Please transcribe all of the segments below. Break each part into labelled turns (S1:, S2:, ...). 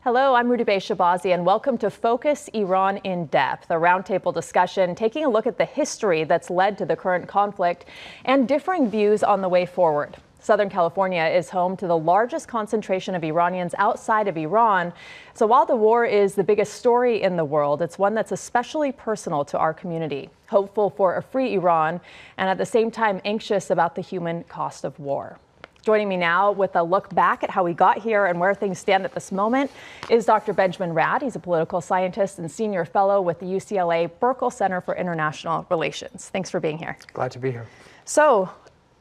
S1: Hello, I'm Rudabeh Shahbazi, and welcome to Focus Iran in Depth, a roundtable discussion taking a look at the history that's led to the current conflict and differing views on the way forward. Southern California is home to the largest concentration of Iranians outside of Iran. So while the war is the biggest story in the world, it's one that's especially personal to our community, hopeful for a free Iran and at the same time anxious about the human cost of war. Joining me now with a look back at how we got here and where things stand at this moment is Dr. Benjamin Radd. He's a political scientist and senior fellow with the UCLA Burkle Center for International Relations. Thanks for being here.
S2: Glad to be here.
S1: So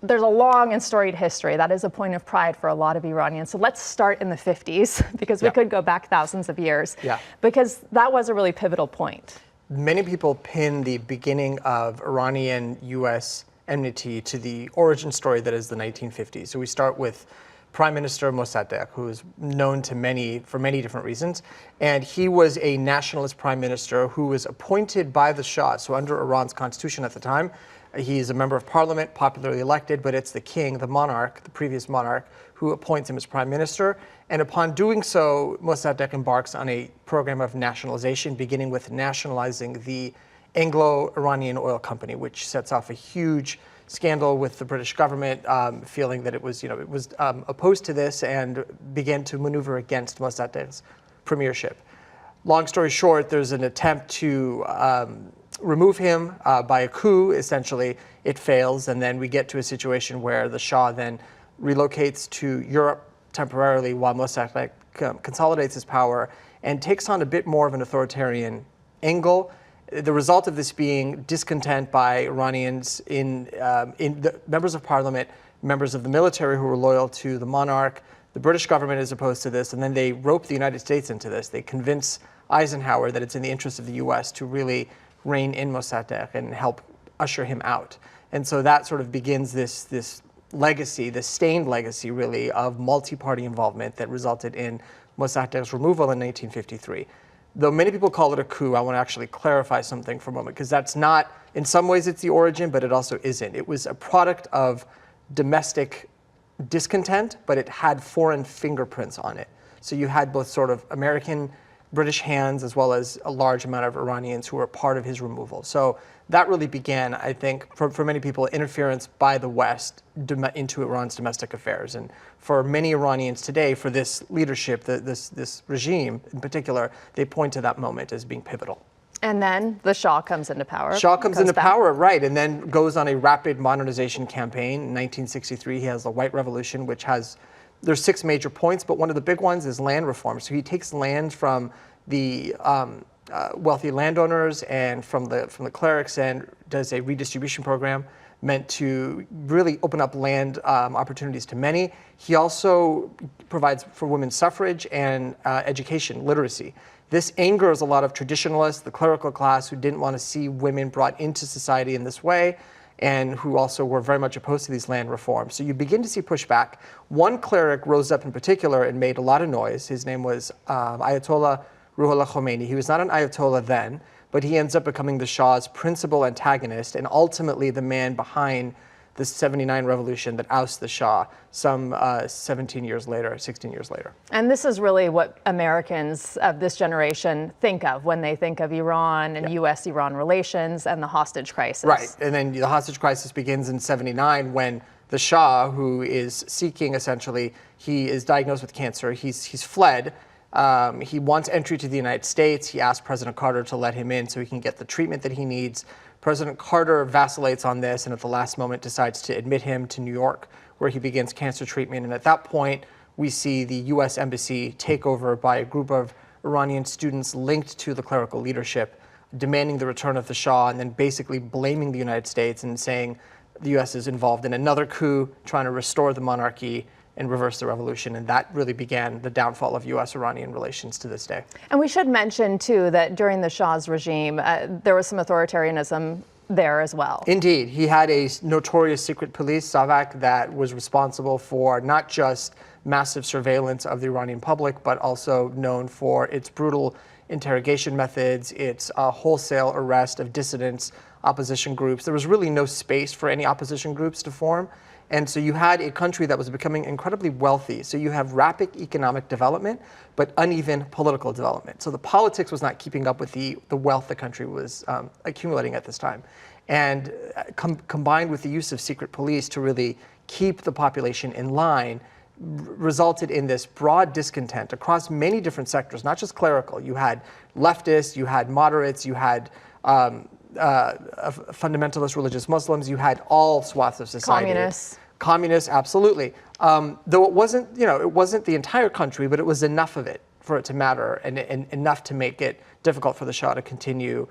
S1: there's a long and storied history. That is a point of pride for a lot of Iranians. So let's start in the 50s because we could go back thousands of years because that was a really pivotal point.
S2: Many people pin the beginning of Iranian-U.S. enmity to the origin story that is the 1950s. So we start with Prime Minister Mossadegh, who is known to many for many different reasons. And he was a nationalist prime minister who was appointed by the Shah. So under Iran's constitution at the time, he's a member of parliament, popularly elected, but it's the king, the monarch, the previous monarch, who appoints him as prime minister. And upon doing so, Mossadegh embarks on a program of nationalization, beginning with nationalizing the Anglo-Iranian Oil Company, which sets off a huge scandal with the British government, feeling that it was opposed to this and began to maneuver against Mossadegh's premiership. Long story short, there's an attempt to remove him by a coup. Essentially, it fails, and then we get to a situation where the Shah then relocates to Europe temporarily while Mossadegh consolidates his power and takes on a bit more of an authoritarian angle. The result of this being discontent by Iranians in the members of parliament, members of the military who were loyal to the monarch. The British government is opposed to this, and then they rope the United States into this. They convince Eisenhower that it's in the interest of the U.S. to really rein in Mossadegh and help usher him out. And so that sort of begins this legacy, this stained legacy, really, of multi-party involvement that resulted in Mossadegh's removal in 1953. Though many people call it a coup, I want to actually clarify something for a moment, because that's not, in some ways it's the origin, but it also isn't. It was a product of domestic discontent, but it had foreign fingerprints on it. So you had both sort of American, British hands, as well as a large amount of Iranians who were part of his removal. So that really began, I think, for many people, interference by the West into Iran's domestic affairs. And for many Iranians today, for this leadership, this regime in particular, they point to that moment as being pivotal.
S1: And then the Shah comes into power.
S2: Shah comes into power, right, and then goes on a rapid modernization campaign. In 1963, he has the White Revolution, which has, there's 6 major points, but one of the big ones is land reform. So he takes land from the wealthy landowners and from the clerics and does a redistribution program meant to really open up land opportunities to many. He also provides for women's suffrage and education, literacy. This angers a lot of traditionalists, the clerical class, who didn't want to see women brought into society in this way, and who also were very much opposed to these land reforms. So you begin to see pushback. One cleric rose up in particular and made a lot of noise. His name was Ayatollah Ruhollah Khomeini. He was not an Ayatollah then, but he ends up becoming the Shah's principal antagonist and ultimately the man behind the 79 revolution that ousts the Shah some 16 years later.
S1: And this is really what Americans of this generation think of when they think of Iran and U.S.-Iran relations and the hostage crisis.
S2: Right, and then the hostage crisis begins in 79 when the Shah, who is seeking, essentially, he is diagnosed with cancer, he's fled. He wants entry to the United States. He asked President Carter to let him in so he can get the treatment that he needs. President Carter vacillates on this and at the last moment decides to admit him to New York, where he begins cancer treatment. And at that point, we see the U.S. Embassy take over by a group of Iranian students linked to the clerical leadership, demanding the return of the Shah and then basically blaming the United States and saying the U.S. is involved in another coup, trying to restore the monarchy and reverse the revolution. And that really began the downfall of U.S.-Iranian relations to this day.
S1: And we should mention, too, that during the Shah's regime, there was some authoritarianism there as well.
S2: Indeed. He had a notorious secret police, Savak, that was responsible for not just massive surveillance of the Iranian public, but also known for its brutal interrogation methods, its wholesale arrest of dissidents, opposition groups. There was really no space for any opposition groups to form. And so you had a country that was becoming incredibly wealthy. So you have rapid economic development, but uneven political development. So the politics was not keeping up with the wealth the country was accumulating at this time. And combined with the use of secret police to really keep the population in line, resulted in this broad discontent across many different sectors, not just clerical. You had leftists, you had moderates, you had fundamentalist religious Muslims, you had all swaths of society. Communists, absolutely. Though it wasn't, it wasn't the entire country, but it was enough of it for it to matter and enough to make it difficult for the Shah to continue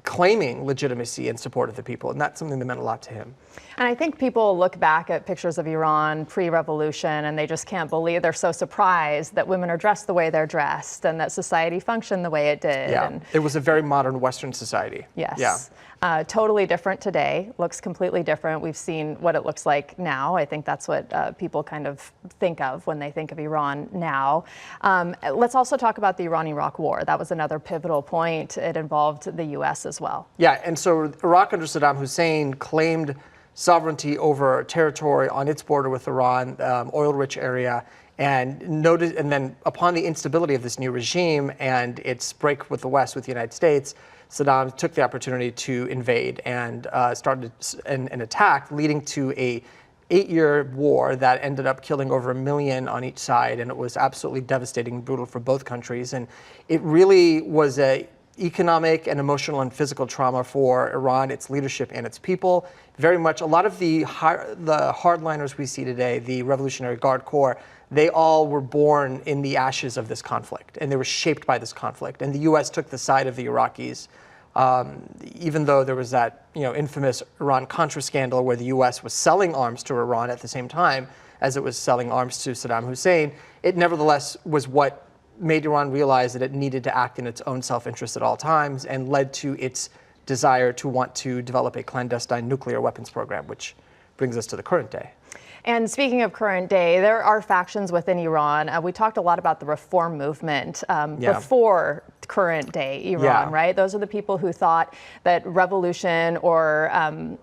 S2: claiming legitimacy and support of the people. And that's something that meant a lot to him.
S1: And I think people look back at pictures of Iran pre-revolution and they just can't believe, they're so surprised that women are dressed the way they're dressed and that society functioned the way it did.
S2: Yeah,
S1: and
S2: it was a very modern Western society.
S1: Yes.
S2: Yeah.
S1: Totally different today, looks completely different. We've seen what it looks like now. I think that's what people kind of think of when they think of Iran now. Let's also talk about the Iran-Iraq war. That was another pivotal point. It involved the U.S. as well.
S2: Yeah, and so Iraq under Saddam Hussein claimed sovereignty over territory on its border with Iran, oil-rich area, and then upon the instability of this new regime and its break with the West, with the United States, Saddam took the opportunity to invade and started an attack, leading to a 8-year war that ended up killing over 1 million on each side, and it was absolutely devastating and brutal for both countries. And it really was a economic and emotional and physical trauma for Iran, its leadership, and its people. Very much, a lot of the hardliners we see today, the Revolutionary Guard Corps, they all were born in the ashes of this conflict, and they were shaped by this conflict. And the U.S. took the side of the Iraqis, even though there was that infamous Iran-Contra scandal where the U.S. was selling arms to Iran at the same time as it was selling arms to Saddam Hussein. It nevertheless was what made Iran realize that it needed to act in its own self-interest at all times, and led to its desire to want to develop a clandestine nuclear weapons program, which brings us to the current day.
S1: And speaking of current day, there are factions within Iran. We talked a lot about the reform movement before current day Iran, right? Those are the people who thought that revolution, or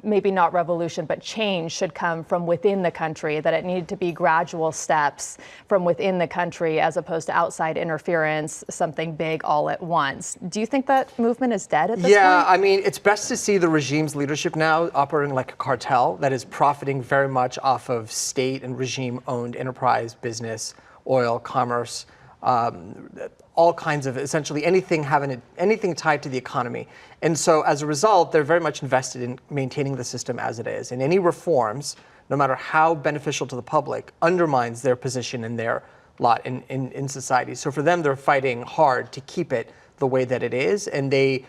S1: maybe not revolution, but change should come from within the country, that it needed to be gradual steps from within the country as opposed to outside interference, something big all at once. Do you think that movement is dead at this point?
S2: Yeah, I mean, it's best to see the regime's leadership now operating like a cartel that is profiting very much off of state and regime-owned enterprise, business, oil, commerce, all kinds of, essentially anything tied to the economy. And so as a result, they're very much invested in maintaining the system as it is. And any reforms, no matter how beneficial to the public, undermines their position and their lot in society. So for them, they're fighting hard to keep it the way that it is, and they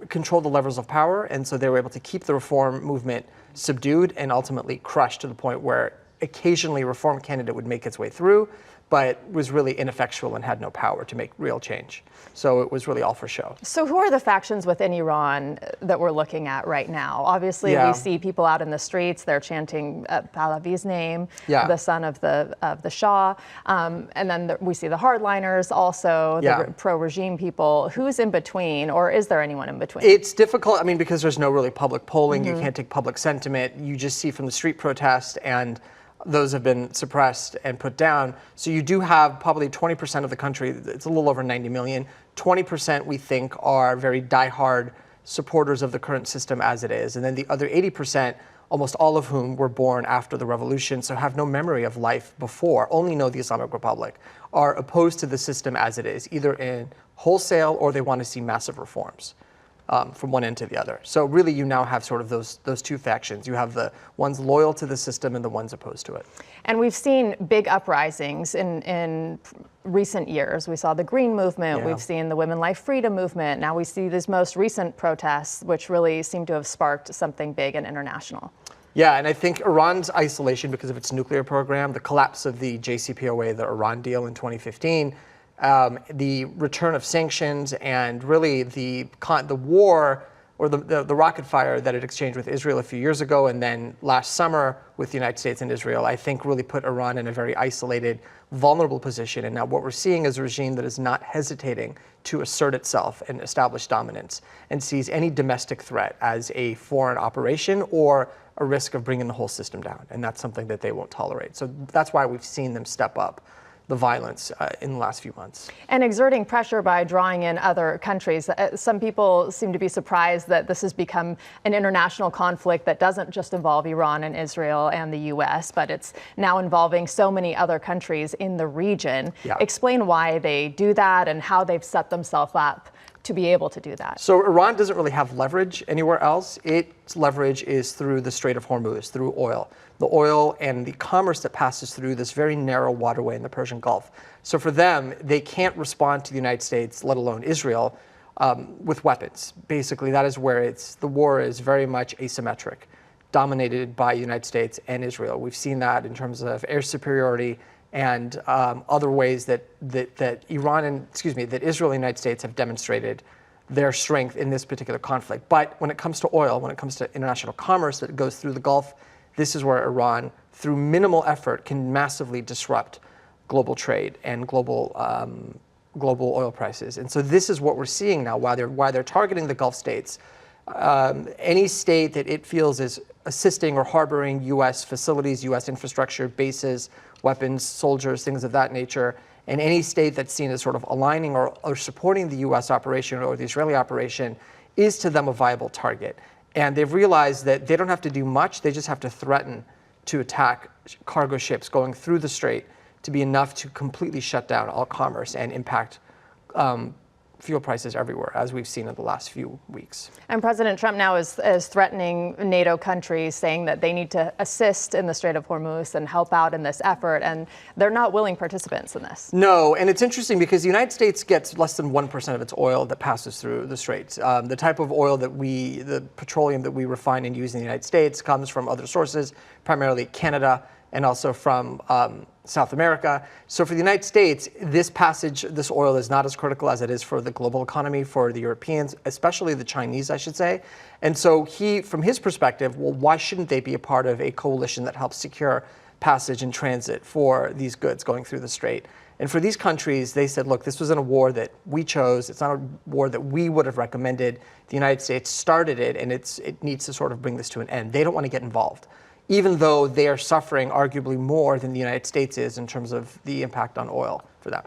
S2: control the levers of power. And so they were able to keep the reform movement subdued and ultimately crushed to the point where occasionally a reform candidate would make its way through, but was really ineffectual and had no power to make real change. So it was really all for show. So
S1: who are the factions within Iran that we're looking at right now? Obviously, we see people out in the streets, they're chanting Pahlavi's name, the son of the Shah. And then we see the hardliners also, the pro-regime people. Who's in between, or is there anyone in between?
S2: It's difficult, I mean, because there's no really public polling, you can't take public sentiment, you just see from the street protest, and those have been suppressed and put down. So you do have probably 20% of the country, it's a little over 90 million, 20% we think are very diehard supporters of the current system as it is. And then the other 80%, almost all of whom were born after the revolution, so have no memory of life before, only know the Islamic Republic, are opposed to the system as it is, either in wholesale or they want to see massive reforms. From one end to the other. So really you now have sort of those two factions. You have the ones loyal to the system and the ones opposed to it.
S1: And we've seen big uprisings in recent years. We saw the Green Movement, we've seen the Women Life Freedom Movement. Now we see these most recent protests, which really seem to have sparked something big and international.
S2: Yeah, and I think Iran's isolation because of its nuclear program, the collapse of the JCPOA, the Iran deal in 2015, the return of sanctions, and really the war or the rocket fire that it exchanged with Israel a few years ago, and then last summer with the United States and Israel, I think really put Iran in a very isolated, vulnerable position. And now what we're seeing is a regime that is not hesitating to assert itself and establish dominance, and sees any domestic threat as a foreign operation or a risk of bringing the whole system down. And that's something that they won't tolerate. So that's why we've seen them step up the violence in the last few months.
S1: And exerting pressure by drawing in other countries. Some people seem to be surprised that this has become an international conflict that doesn't just involve Iran and Israel and the U.S., but it's now involving so many other countries in the region.
S2: Yeah.
S1: Explain why they do that and how they've set themselves up to be able to do that.
S2: So Iran doesn't really have leverage anywhere else. Its leverage is through the Strait of Hormuz, through oil. The oil and the commerce that passes through this very narrow waterway in the Persian Gulf. So for them, they can't respond to the United States, let alone Israel, with weapons. Basically, that is where the war is very much asymmetric, dominated by the United States and Israel. We've seen that in terms of air superiority and other ways that Israel and the United States have demonstrated their strength in this particular conflict. But when it comes to oil, when it comes to international commerce that goes through the Gulf, this is where Iran, through minimal effort, can massively disrupt global trade and global oil prices. And so this is what we're seeing now. Why they're targeting the Gulf states. Any state that it feels is assisting or harboring U.S. facilities, U.S. infrastructure, bases, weapons, soldiers, things of that nature, and any state that's seen as sort of aligning or supporting the U.S. operation or the Israeli operation is to them a viable target. And they've realized that they don't have to do much, they just have to threaten to attack cargo ships going through the strait to be enough to completely shut down all commerce and impact fuel prices everywhere, as we've seen in the last few weeks.
S1: And President Trump now is threatening NATO countries, saying that they need to assist in the Strait of Hormuz and help out in this effort, and they're not willing participants in this.
S2: No, and it's interesting because the United States gets less than 1% of its oil that passes through the straits. The type of oil the petroleum that we refine and use in the United States comes from other sources, primarily Canada, and also from South America. So for the United States, this oil is not as critical as it is for the global economy, for the Europeans, especially the Chinese, I should say. And so from his perspective, well, why shouldn't they be a part of a coalition that helps secure passage and transit for these goods going through the strait? And for these countries, they said, look, this wasn't a war that we chose. It's not a war that we would have recommended. The United States started it, and it needs to sort of bring this to an end. They don't want to get involved, even though they are suffering arguably more than the United States is in terms of the impact on oil for them.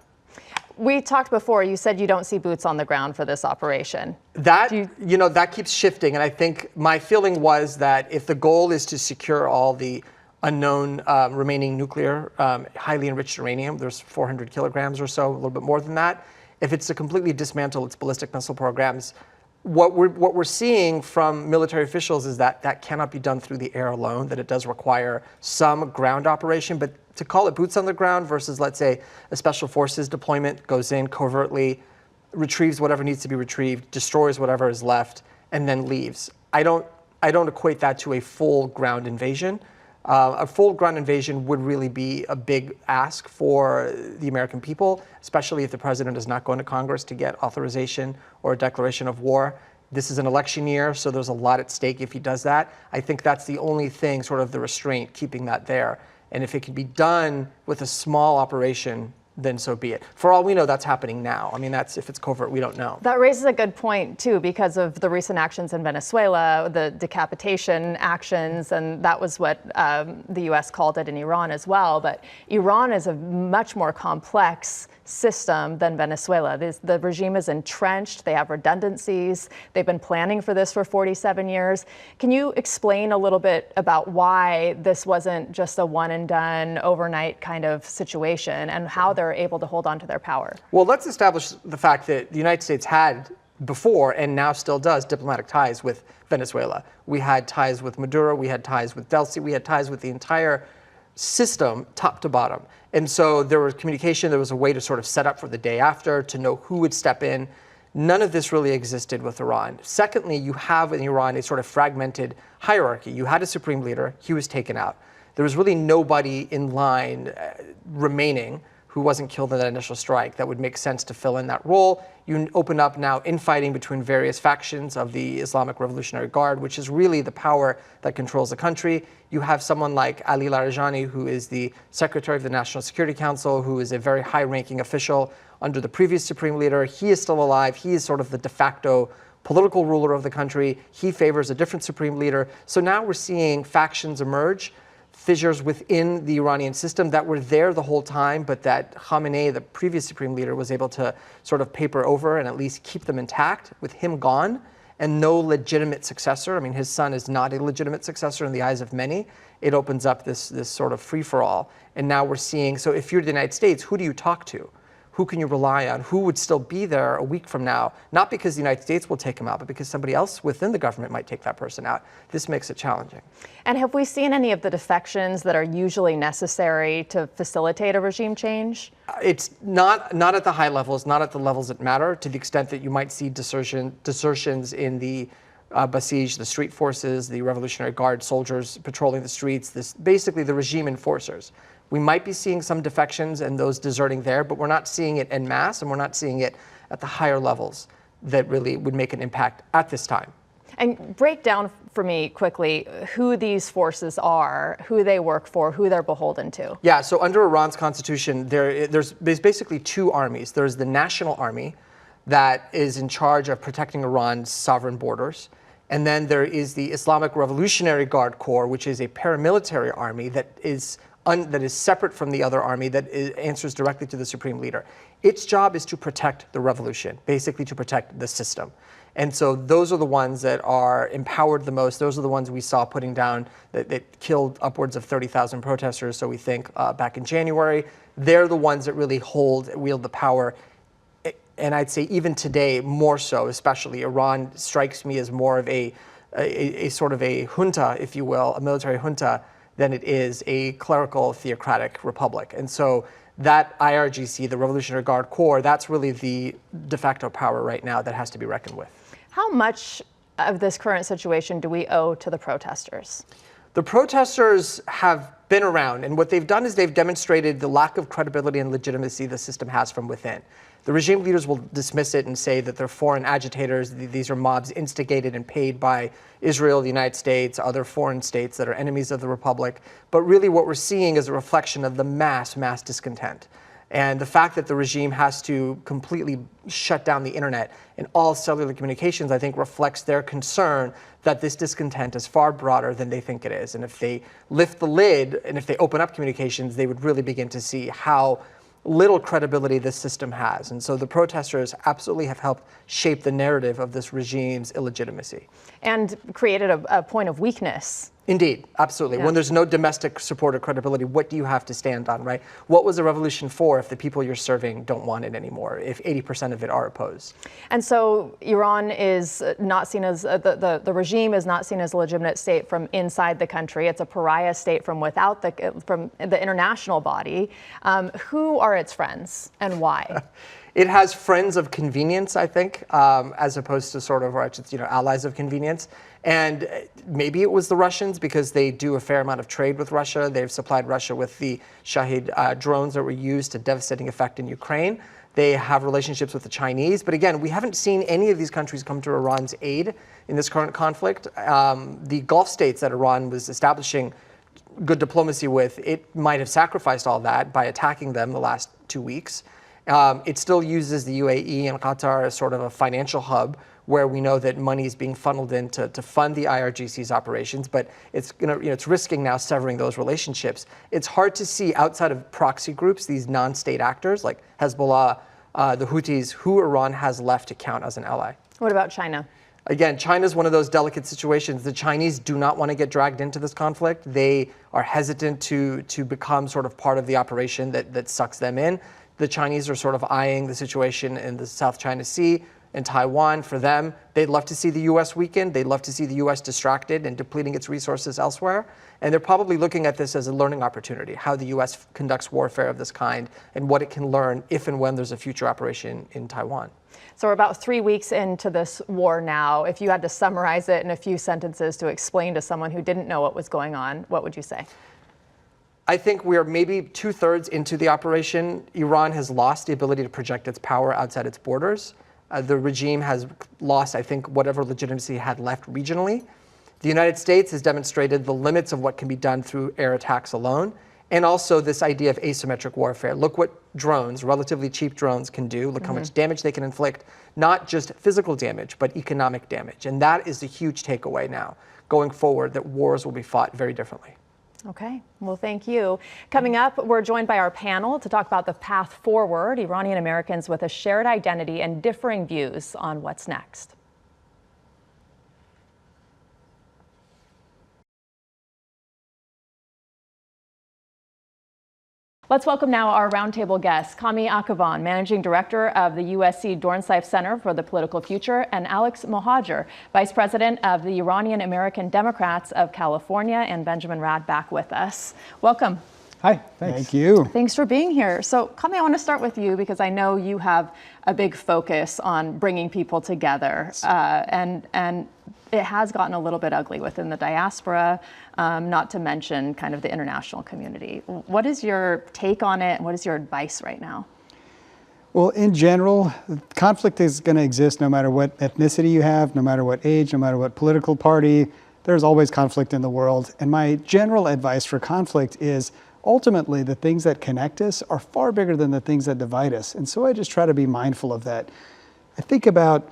S1: We talked before, you said you don't see boots on the ground for this operation.
S2: That keeps shifting, and I think my feeling was that if the goal is to secure all the unknown remaining nuclear, highly enriched uranium, there's 400 kilograms or so, a little bit more than that. If it's to completely dismantle its ballistic missile programs, what we're seeing from military officials is that cannot be done through the air alone, that it does require some ground operation. But to call it boots on the ground versus, let's say, a special forces deployment, goes in covertly, retrieves whatever needs to be retrieved, destroys whatever is left, and then leaves. I don't equate that to a full ground invasion. A full ground invasion would really be a big ask for the American people, especially if the president is not going to Congress to get authorization or a declaration of war. This is an election year, so there's a lot at stake if he does that. I think that's the only thing, sort of the restraint, keeping that there. And if it can be done with a small operation, then so be it. For all we know, that's happening now. I mean, if it's covert, we don't know.
S1: That raises a good point, too, because of the recent actions in Venezuela, the decapitation actions, and that was what the U.S. called it in Iran as well. But Iran is a much more complex system than Venezuela. The regime is entrenched. They have redundancies. They've been planning for this for 47 years. Can you explain a little bit about why this wasn't just a one and done overnight kind of situation and how they're able to hold on to their power?
S2: Well, let's establish the fact that the United States had before and now still does diplomatic ties with Venezuela. We had ties with Maduro. We had ties with Delcy. We had ties with the entire system, top to bottom. And so there was communication, there was a way to sort of set up for the day after, to know who would step in. None of this really existed with Iran. Secondly, you have in Iran a sort of fragmented hierarchy. You had a supreme leader, he was taken out. There was really nobody in line remaining who wasn't killed in that initial strike that would make sense to fill in that role. You open up now infighting between various factions of the Islamic Revolutionary Guard, which is really the power that controls the country. You have someone like Ali Larijani, who is the Secretary of the National Security Council, who is a very high-ranking official under the previous supreme leader. He is still alive. He is sort of the de facto political ruler of the country. He favors a different supreme leader. So now we're seeing factions emerge, fissures within the Iranian system that were there the whole time, but that Khamenei, the previous supreme leader, was able to sort of paper over and at least keep them intact. With him gone and no legitimate successor, I mean, his son is not a legitimate successor in the eyes of many, it opens up this sort of free-for-all. And now we're seeing, so if you're the United States, who do you talk to? Who can you rely on? Who would still be there a week from now? Not because the United States will take him out, but because somebody else within the government might take that person out. This makes it challenging.
S1: And have we seen any of the defections that are usually necessary to facilitate a regime change? It's
S2: not at the high levels, not at the levels that matter, to the extent that you might see desertions in the Basij, the street forces, the Revolutionary Guard soldiers patrolling the streets, basically the regime enforcers. We might be seeing some defections and those deserting there, but we're not seeing it en masse, and we're not seeing it at the higher levels that really would make an impact at this time.
S1: And break down for me quickly who these forces are, who they work for, who they're beholden to.
S2: Yeah, so under Iran's constitution, there's basically two armies. There's the national army that is in charge of protecting Iran's sovereign borders. And then there is the Islamic Revolutionary Guard Corps, which is a paramilitary army that is separate from the other army, that answers directly to the supreme leader. Its job is to protect the revolution, basically to protect the system. And so those are the ones that are empowered the most. Those are the ones we saw putting down, that killed upwards of 30,000 protesters, so we think, back in January. They're the ones that really wield the power. And I'd say even today, more so, especially, Iran strikes me as more of a sort of a junta, if you will, a military junta, than it is a clerical theocratic republic. And so that IRGC, the Revolutionary Guard Corps, that's really the de facto power right now that has to be reckoned with.
S1: How much of this current situation do we owe to the protesters?
S2: The protesters have been around, and what they've done is they've demonstrated the lack of credibility and legitimacy the system has from within. The regime leaders will dismiss it and say that they're foreign agitators. These are mobs instigated and paid by Israel, the United States, other foreign states that are enemies of the republic. But really what we're seeing is a reflection of the mass discontent. And the fact that the regime has to completely shut down the internet and all cellular communications, I think, reflects their concern that this discontent is far broader than they think it is. And if they lift the lid and if they open up communications, they would really begin to see how little credibility this system has. And so the protesters absolutely have helped shape the narrative of this regime's illegitimacy.
S1: And created a point of weakness.
S2: Indeed, absolutely. Yeah. When there's no domestic support or credibility, what do you have to stand on, right? What was the revolution for if the people you're serving don't want it anymore, if 80% of it are opposed?
S1: And so Iran is not seen as, the regime is not seen as a legitimate state from inside the country. It's a pariah state from without from the international body. Who are its friends and why?
S2: It has friends of convenience, I think, as opposed to sort of allies of convenience. And maybe it was the Russians because they do a fair amount of trade with Russia. They've supplied Russia with the Shahid drones that were used to devastating effect in Ukraine. They have relationships with the Chinese. But again, we haven't seen any of these countries come to Iran's aid in this current conflict. The Gulf states that Iran was establishing good diplomacy with, it might have sacrificed all that by attacking them the last 2 weeks. It still uses the UAE and Qatar as sort of a financial hub where we know that money is being funneled in to fund the IRGC's operations, but it's it's risking now severing those relationships. It's hard to see outside of proxy groups, these non-state actors like Hezbollah, the Houthis, who Iran has left to count as an ally.
S1: What about China?
S2: Again, China's one of those delicate situations. The Chinese do not want to get dragged into this conflict. They are hesitant to become sort of part of the operation that sucks them in. The Chinese are sort of eyeing the situation in the South China Sea and Taiwan. For them, they'd love to see the U.S. weakened. They'd love to see the U.S. distracted and depleting its resources elsewhere. And they're probably looking at this as a learning opportunity, how the U.S. conducts warfare of this kind and what it can learn if and when there's a future operation in Taiwan.
S1: So we're about 3 weeks into this war now. If you had to summarize it in a few sentences to explain to someone who didn't know what was going on, what would you say?
S2: I think we are maybe 2/3 into the operation. Iran has lost the ability to project its power outside its borders. The regime has lost, I think, whatever legitimacy it had left regionally. The United States has demonstrated the limits of what can be done through air attacks alone. And also this idea of asymmetric warfare. Look what drones, relatively cheap drones, can do. Look how much damage they can inflict, not just physical damage, but economic damage. And that is the huge takeaway now, going forward, that wars will be fought very differently.
S1: Okay, well, thank you. Coming up, we're joined by our panel to talk about the path forward, Iranian Americans with a shared identity and differing views on what's next. Let's welcome now our roundtable guests, Kamy Akhavan, Managing Director of the USC Dornsife Center for the Political Future, and Alex Mohajer, Vice President of the Iranian American Democrats of California, and Benjamin Radd back with us. Welcome.
S3: Hi, thank you.
S1: Thanks for being here. So, Kamy, I want to start with you because I know you have a big focus on bringing people together, and it has gotten a little bit ugly within the diaspora, not to mention kind of the international community. What is your take on it, and what is your advice right now?
S3: Well, in general, conflict is going to exist no matter what ethnicity you have, no matter what age, no matter what political party. There's always conflict in the world. And my general advice for conflict is ultimately the things that connect us are far bigger than the things that divide us. And so I just try to be mindful of that. I think about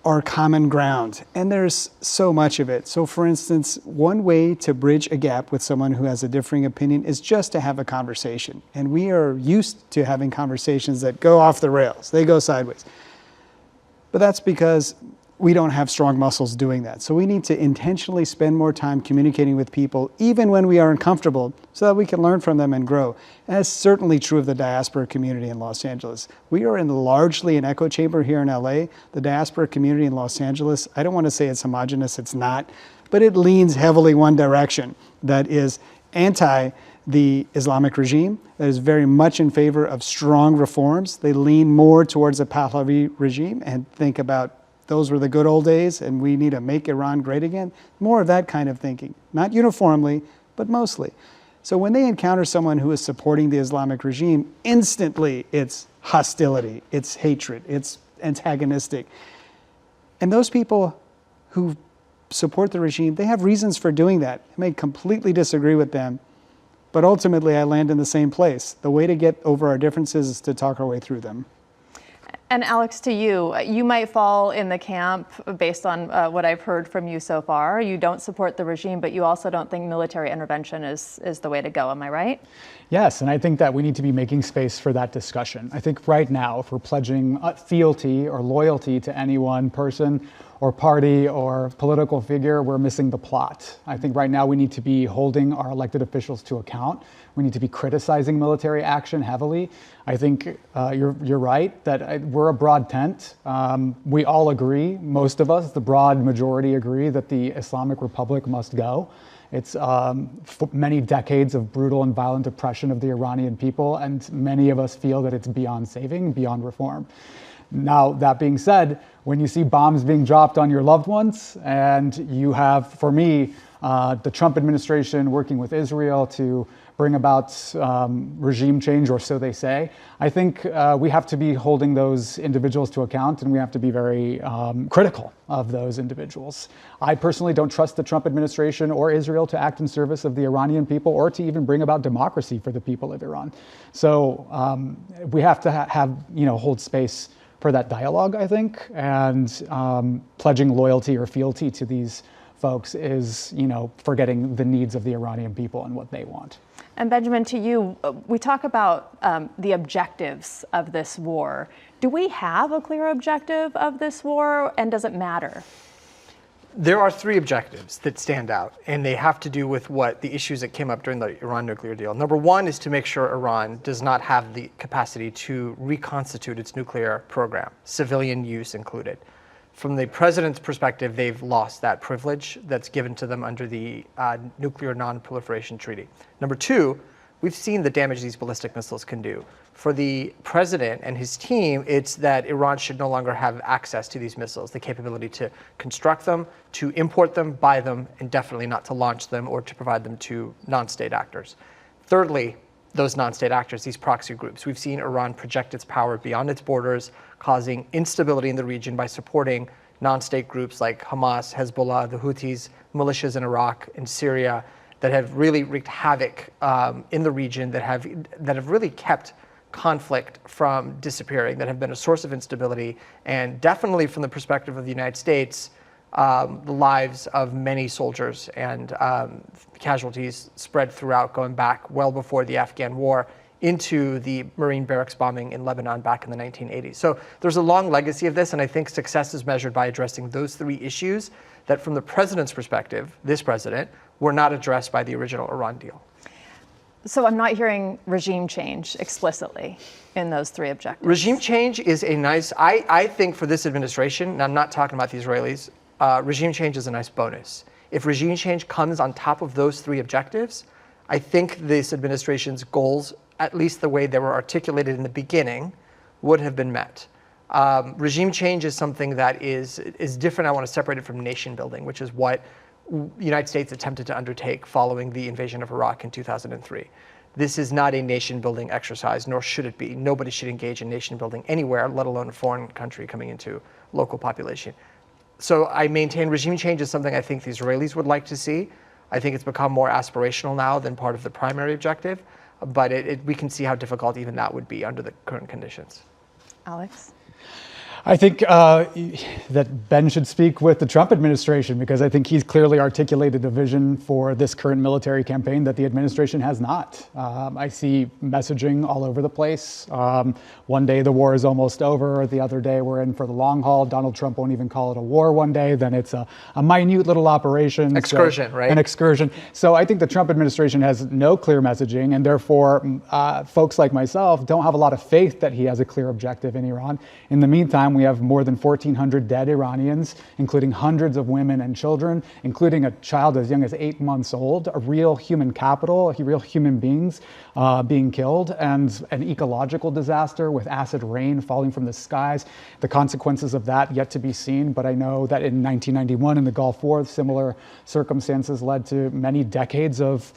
S3: our common ground, and there's so much of it. So for instance, one way to bridge a gap with someone who has a differing opinion is just to have a conversation. And we are used to having conversations that go off the rails, they go sideways. But that's because we don't have strong muscles doing that. So we need to intentionally spend more time communicating with people, even when we are uncomfortable, so that we can learn from them and grow. And that's certainly true of the diaspora community in Los Angeles. We are largely an echo chamber here in LA. The diaspora community in Los Angeles, I don't want to say it's homogenous, it's not, but it leans heavily one direction, that is anti the Islamic regime, that is very much in favor of strong reforms. They lean more towards the Pahlavi regime and think about those were the good old days and we need to make Iran great again. More of that kind of thinking, not uniformly, but mostly. So when they encounter someone who is supporting the Islamic regime, instantly it's hostility, it's hatred, it's antagonistic. And those people who support the regime, they have reasons for doing that. I may completely disagree with them, but ultimately I land in the same place. The way to get over our differences is to talk our way through them.
S1: And Alex, to you, you might fall in the camp based on what I've heard from you so far. You don't support the regime, but you also don't think military intervention is the way to go. Am I right?
S4: Yes, and I think that we need to be making space for that discussion. I think right now, if we're pledging fealty or loyalty to any one person or party or political figure, we're missing the plot. I think right now we need to be holding our elected officials to account. We need to be criticizing military action heavily. I think you're right that we're a broad tent. We all agree, most of us, the broad majority agree that the Islamic Republic must go. It's many decades of brutal and violent oppression of the Iranian people, and many of us feel that it's beyond saving, beyond reform. Now, that being said, when you see bombs being dropped on your loved ones, and you have, for me, the Trump administration working with Israel to bring about regime change, or so they say, I think we have to be holding those individuals to account, and we have to be very critical of those individuals. I personally don't trust the Trump administration or Israel to act in service of the Iranian people or to even bring about democracy for the people of Iran. So we have to hold space for that dialogue, I think, and pledging loyalty or fealty to these folks is, forgetting the needs of the Iranian people and what they want.
S1: And Benjamin, to you, we talk about the objectives of this war. Do we have a clear objective of this war, and does it matter?
S2: There are three objectives that stand out, and they have to do with the issues that came up during the Iran nuclear deal. Number one is to make sure Iran does not have the capacity to reconstitute its nuclear program, civilian use included. From the president's perspective, they've lost that privilege that's given to them under the Nuclear Non-Proliferation Treaty. Number two, we've seen the damage these ballistic missiles can do. For the president and his team, it's that Iran should no longer have access to these missiles, the capability to construct them, to import them, buy them, and definitely not to launch them or to provide them to non-state actors. Thirdly, those non-state actors, these proxy groups. We've seen Iran project its power beyond its borders, causing instability in the region by supporting non-state groups like Hamas, Hezbollah, the Houthis, militias in Iraq and Syria, that have really wreaked havoc in the region, that have really kept conflict from disappearing, that have been a source of instability, and definitely from the perspective of the United States, the lives of many soldiers and casualties spread throughout, going back well before the Afghan war into the Marine barracks bombing in Lebanon back in the 1980s. So there's a long legacy of this, and I think success is measured by addressing those three issues that, from the president's perspective, this president, were not addressed by the original Iran deal.
S1: So I'm not hearing regime change explicitly in those three objectives.
S2: Regime change is a nice, I think for this administration, and I'm not talking about the Israelis, regime change is a nice bonus. If regime change comes on top of those three objectives, I think this administration's goals, at least the way they were articulated in the beginning, would have been met. Regime change is something that is different. I want to separate it from nation building, which is what the United States attempted to undertake following the invasion of Iraq in 2003. This is not a nation building exercise, nor should it be. Nobody should engage in nation building anywhere, let alone a foreign country coming into local population. So I maintain regime change is something I think the Israelis would like to see. I think it's become more aspirational now than part of the primary objective, but we can see how difficult even that would be under the current conditions.
S1: Alex?
S4: I think that Ben should speak with the Trump administration, because I think he's clearly articulated a vision for this current military campaign that the administration has not. I see messaging all over the place. One day the war is almost over. The other day we're in for the long haul. Donald Trump won't even call it a war one day. Then it's a minute little operation.
S2: Excursion, right?
S4: An excursion. So I think the Trump administration has no clear messaging, and therefore folks like myself don't have a lot of faith that he has a clear objective in Iran. In the meantime, we have more than 1,400 dead Iranians, including hundreds of women and children, including a child as young as 8 months old, a real human capital, real human beings being killed, and an ecological disaster with acid rain falling from the skies. The consequences of that yet to be seen, but I know that in 1991 in the Gulf War, similar circumstances led to many decades of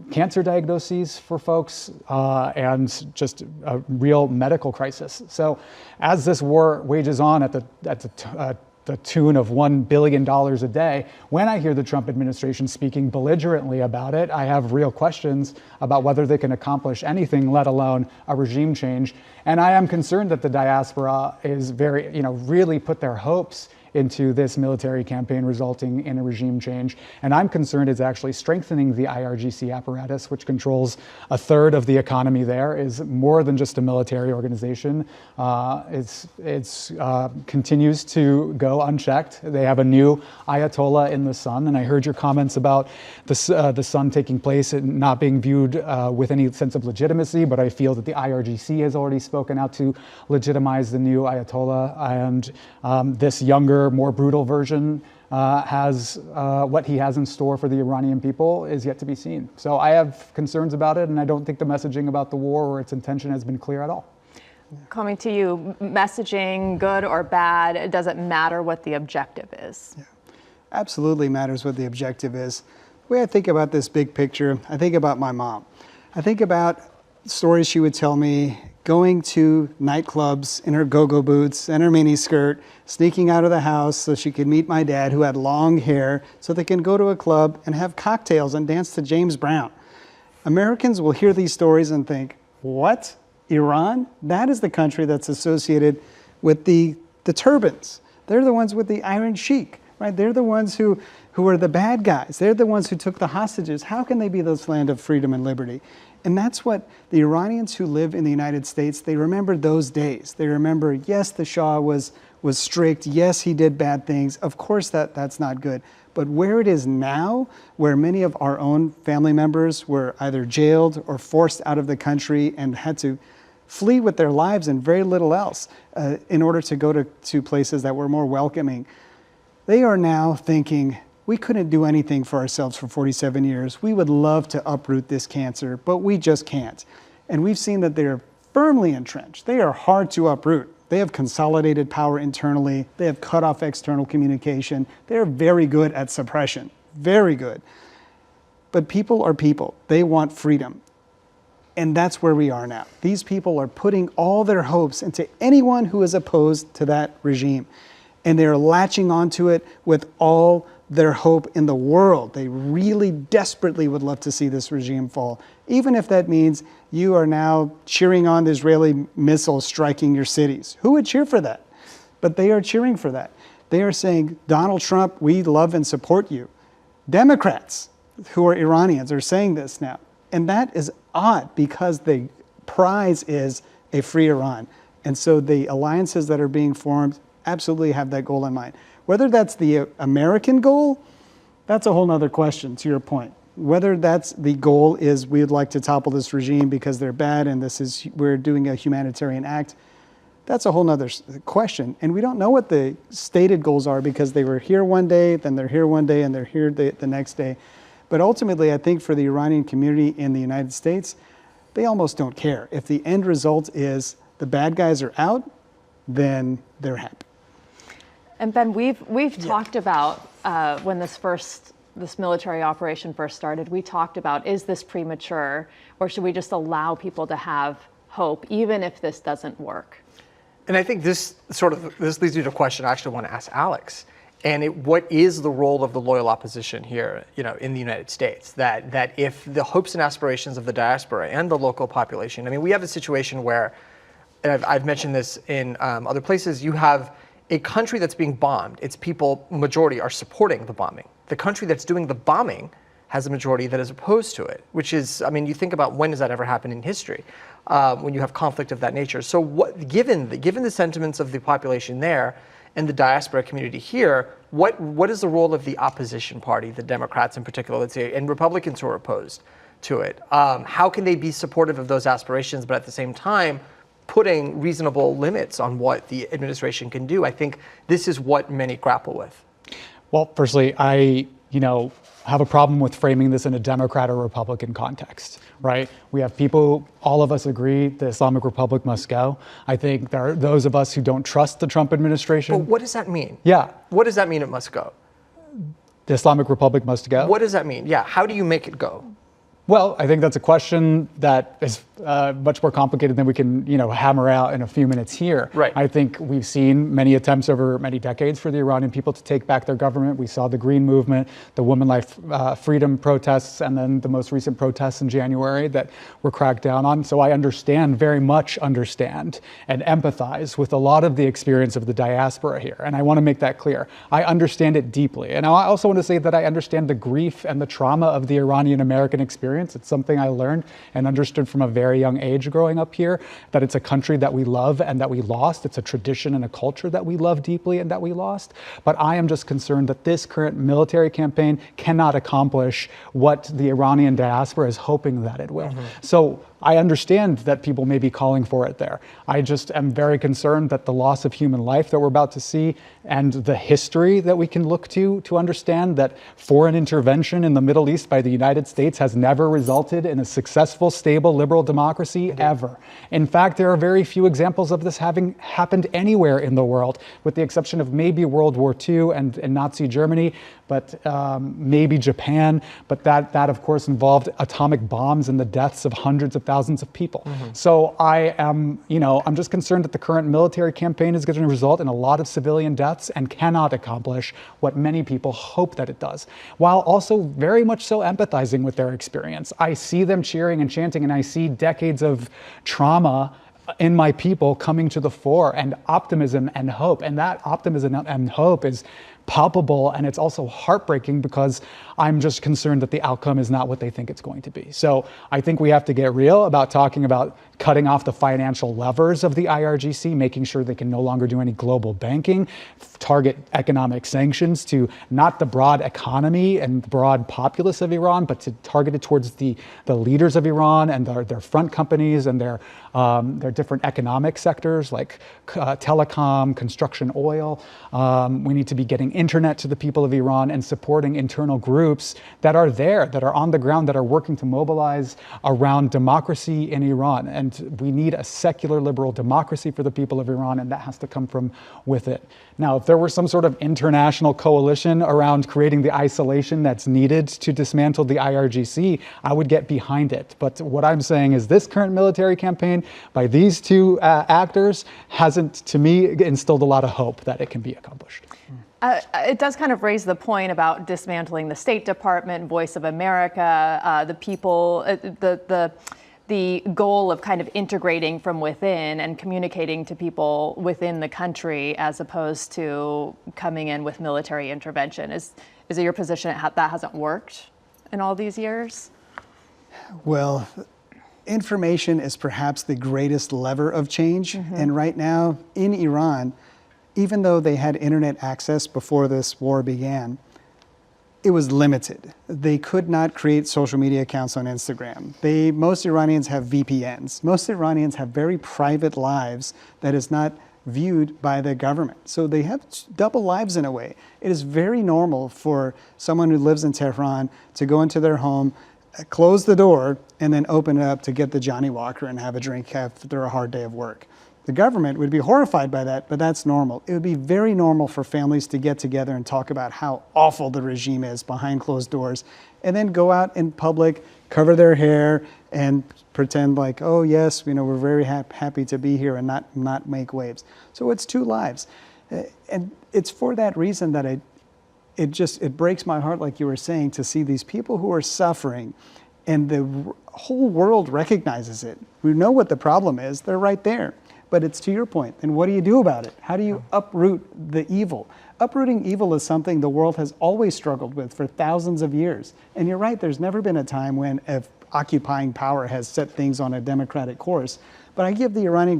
S4: cancer diagnoses for folks, and just a real medical crisis. So as this war wages on at the tune of $1 billion a day, when I hear the Trump administration speaking belligerently about it, I have real questions about whether they can accomplish anything, let alone a regime change. And I am concerned that the diaspora is really put their hopes into this military campaign resulting in a regime change. And I'm concerned it's actually strengthening the IRGC apparatus, which controls a third of the economy there, is more than just a military organization. It continues to go unchecked. They have a new Ayatollah in the sun, and I heard your comments about the sun taking place and not being viewed with any sense of legitimacy, but I feel that the IRGC has already spoken out to legitimize the new Ayatollah, and this younger, more brutal version has what he has in store for the Iranian people is yet to be seen. So I have concerns about it, and I don't think the messaging about the war or its intention has been clear at all.
S1: Coming to you, messaging, good or bad, it doesn't matter what the objective is.
S3: Yeah. Absolutely matters what the objective is. The way I think about this big picture, I think about my mom. I think about stories she would tell me going to nightclubs in her go-go boots and her mini skirt, sneaking out of the house so she could meet my dad, who had long hair, so they can go to a club and have cocktails and dance to James Brown. Americans will hear these stories and think, what? Iran? That is the country that's associated with the turbans. They're the ones with the Iron Sheik, right? They're the ones who are the bad guys. They're the ones who took the hostages. How can they be this land of freedom and liberty? And that's what the Iranians who live in the United States, they remember those days. They remember, yes, the Shah was strict. Yes, he did bad things. Of course, that's not good. But where it is now, where many of our own family members were either jailed or forced out of the country and had to flee with their lives and very little else in order to go to places that were more welcoming, they are now thinking, we couldn't do anything for ourselves for 47 years. We would love to uproot this cancer, but we just can't. And we've seen that they're firmly entrenched. They are hard to uproot. They have consolidated power internally. They have cut off external communication. They're very good at suppression, very good. But people are people. They want freedom. And that's where we are now. These people are putting all their hopes into anyone who is opposed to that regime. And they're latching onto it with all their hope in the world. They really desperately would love to see this regime fall, even if that means you are now cheering on the Israeli missiles striking your cities. Who would cheer for that? But they are cheering for that. They are saying, Donald Trump, we love and support you. Democrats who are Iranians are saying this now. And that is odd because the prize is a free Iran. And so the alliances that are being formed absolutely have that goal in mind. Whether that's the American goal, that's a whole nother question, to your point. Whether that's the goal is we'd like to topple this regime because they're bad and we're doing a humanitarian act, that's a whole nother question. And we don't know what the stated goals are because they were here one day, then they're here one day, and they're here the next day. But ultimately, I think for the Iranian community in the United States, they almost don't care. If the end result is the bad guys are out, then they're happy.
S1: And Ben, we've talked about when this military operation first started, we talked about, is this premature, or should we just allow people to have hope even if this doesn't work?
S2: And I think this leads you to a question I actually want to ask Alex. And what is the role of the loyal opposition here, in the United States? That if the hopes and aspirations of the diaspora and the local population, I mean, we have a situation where, and I've mentioned this in other places, you have a country that's being bombed. Its people, majority, are supporting the bombing. The country that's doing the bombing has a majority that is opposed to it, which is, I mean, you think about when does that ever happen in history, when you have conflict of that nature. So given the sentiments of the population there and the diaspora community here, what is the role of the opposition party, the Democrats in particular, let's say, and Republicans who are opposed to it? How can they be supportive of those aspirations, but at the same time, putting reasonable limits on what the administration can do? I think this is what many grapple with.
S4: Well, firstly, I have a problem with framing this in a Democrat or Republican context, right? We have people, all of us agree the Islamic Republic must go. I think there are those of us who don't trust the Trump administration.
S2: But what does that mean?
S4: Yeah.
S2: What does that mean it must go?
S4: The Islamic Republic must go?
S2: What does that mean? Yeah, how do you make it go?
S4: Well, I think that's a question that is much more complicated than we can, hammer out in a few minutes here.
S2: Right.
S4: I think we've seen many attempts over many decades for the Iranian people to take back their government. We saw the Green Movement, the Women Life Freedom protests, and then the most recent protests in January that were cracked down on. So I very much understand and empathize with a lot of the experience of the diaspora here. And I want to make that clear. I understand it deeply. And I also want to say that I understand the grief and the trauma of the Iranian American experience. It's something I learned and understood from a very young age growing up here, that it's a country that we love and that we lost. It's a tradition and a culture that we love deeply and that we lost. But I am just concerned that this current military campaign cannot accomplish what the Iranian diaspora is hoping that it will. Mm-hmm. So I understand that people may be calling for it there. I just am very concerned that the loss of human life that we're about to see and the history that we can look to understand that foreign intervention in the Middle East by the United States has never resulted in a successful, stable, liberal democracy ever. In fact, there are very few examples of this having happened anywhere in the world, with the exception of maybe World War II and Nazi Germany, but maybe Japan. But that of course involved atomic bombs and the deaths of hundreds of thousands of people. Mm-hmm. So I'm just concerned that the current military campaign is going to result in a lot of civilian deaths and cannot accomplish what many people hope that it does, while also very much so empathizing with their experience. I see them cheering and chanting, and I see decades of trauma in my people coming to the fore, and optimism and hope. And that optimism and hope is palpable, and it's also heartbreaking because I'm just concerned that the outcome is not what they think it's going to be. So I think we have to get real about talking about cutting off the financial levers of the IRGC, making sure they can no longer do any global banking, target economic sanctions to not the broad economy and the broad populace of Iran, but to target it towards the leaders of Iran and their front companies and their different economic sectors like telecom, construction, oil. We need to be getting internet to the people of Iran and supporting internal groups that are there, that are on the ground, that are working to mobilize around democracy in Iran. And we need a secular liberal democracy for the people of Iran, and that has to come from with it. Now, if there were some sort of international coalition around creating the isolation that's needed to dismantle the IRGC, I would get behind it. But what I'm saying is this current military campaign by these two actors hasn't, to me, instilled a lot of hope that it can be accomplished.
S1: It does kind of raise the point about dismantling the State Department, Voice of America, the people, the goal of kind of integrating from within and communicating to people within the country as opposed to coming in with military intervention. Is it your position that hasn't worked in all these years?
S3: Well, information is perhaps the greatest lever of change. And right now in Iran, even though they had internet access before this war began, it was limited. They could not create social media accounts on Instagram. Most Iranians have VPNs. Most Iranians have very private lives that is not viewed by the government. So they have double lives in a way. It is very normal for someone who lives in Tehran to go into their home, close the door, and then open it up to get the Johnny Walker and have a drink after a hard day of work. The government would be horrified by that, but that's normal. It would be very normal for families to get together and talk about how awful the regime is behind closed doors, and then go out in public, cover their hair, and pretend like, oh yes, we're very happy to be here, and not make waves. So it's two lives. And it's for that reason that it breaks my heart, like you were saying, to see these people who are suffering, and the whole world recognizes it. We know what the problem is. They're right there. But it's to your point. And what do you do about it? How do you uproot the evil? Uprooting evil is something the world has always struggled with for thousands of years. And you're right, there's never been a time when an occupying power has set things on a democratic course. But I give the Iranian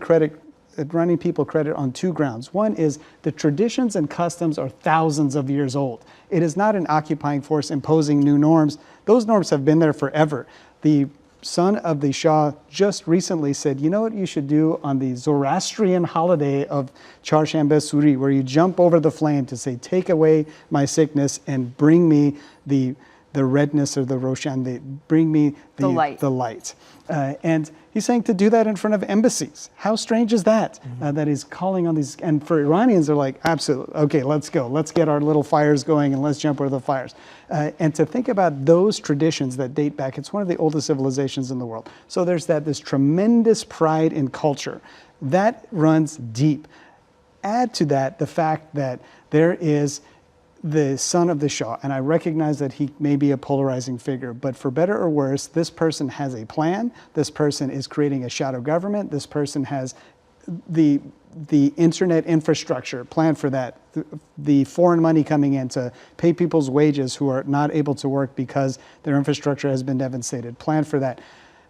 S3: people credit on two grounds. One is the traditions and customs are thousands of years old. It is not an occupying force imposing new norms. Those norms have been there forever. The son of the Shah just recently said, you know what you should do on the Zoroastrian holiday of Charshanbe Suri, where you jump over the flame to say, take away my sickness and bring me the redness or the Roshan, bring me the light. And he's saying to do that in front of embassies. How strange is that? That he's calling on these, and for Iranians, they're like, absolutely, okay, let's go. Let's get our little fires going and let's jump over the fires. And to think about those traditions that date back, it's one of the oldest civilizations in the world. So there's this tremendous pride in culture. That runs deep. Add to that the fact that there is the son of the Shah, and I recognize that he may be a polarizing figure, but for better or worse, this person has a plan. This person is creating a shadow government. This person has the internet infrastructure, plan for that, the foreign money coming in to pay people's wages who are not able to work because their infrastructure has been devastated, plan for that.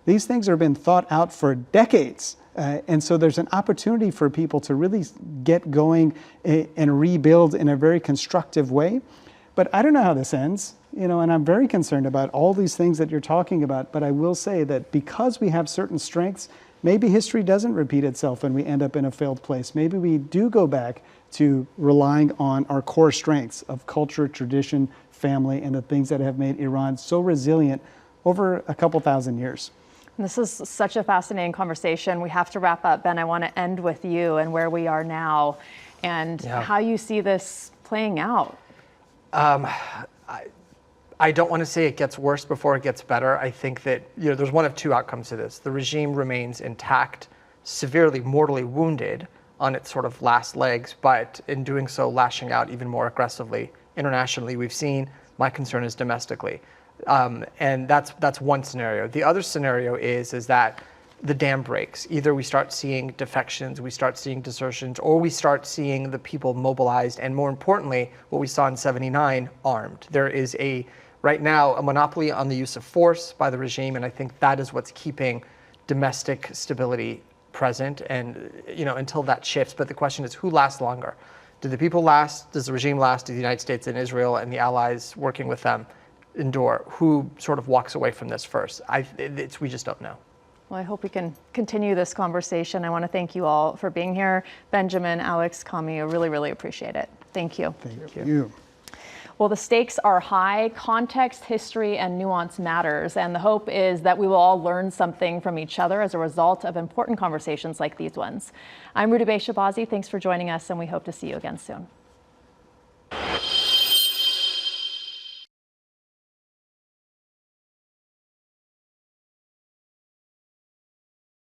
S3: These things have been thought out for decades. And so there's an opportunity for people to really get going and rebuild in a very constructive way. But I don't know how this ends, and I'm very concerned about all these things that you're talking about. But I will say that because we have certain strengths, maybe history doesn't repeat itself and we end up in a failed place. Maybe we do go back to relying on our core strengths of culture, tradition, family, and the things that have made Iran so resilient over a couple thousand years.
S1: This is such a fascinating conversation. We have to wrap up. Ben, I want to end with you and where we are now and how you see this playing out.
S2: I don't want to say it gets worse before it gets better. I think that there's one of two outcomes to this. The regime remains intact, severely, mortally wounded on its sort of last legs, but in doing so, lashing out even more aggressively internationally. We've seen. My concern is domestically. And that's one scenario. The other scenario is that the dam breaks. Either we start seeing defections, we start seeing desertions, or we start seeing the people mobilized, and more importantly, what we saw in '79, armed. There is right now a monopoly on the use of force by the regime, and I think that is what's keeping domestic stability present, and until that shifts. But the question is, who lasts longer? Do the people last? Does the regime last? Do the United States and Israel and the allies working with them endure? Who sort of walks away from this first? We just don't know.
S1: Well, I hope we can continue this conversation. I want to thank you all for being here. Benjamin, Alex, Kamy, I really, really appreciate it. Thank you.
S3: Thank you.
S1: Well, the stakes are high. Context, history, and nuance matters. And the hope is that we will all learn something from each other as a result of important conversations like these ones. I'm Rudabeh Shahbazi. Thanks for joining us, and we hope to see you again soon.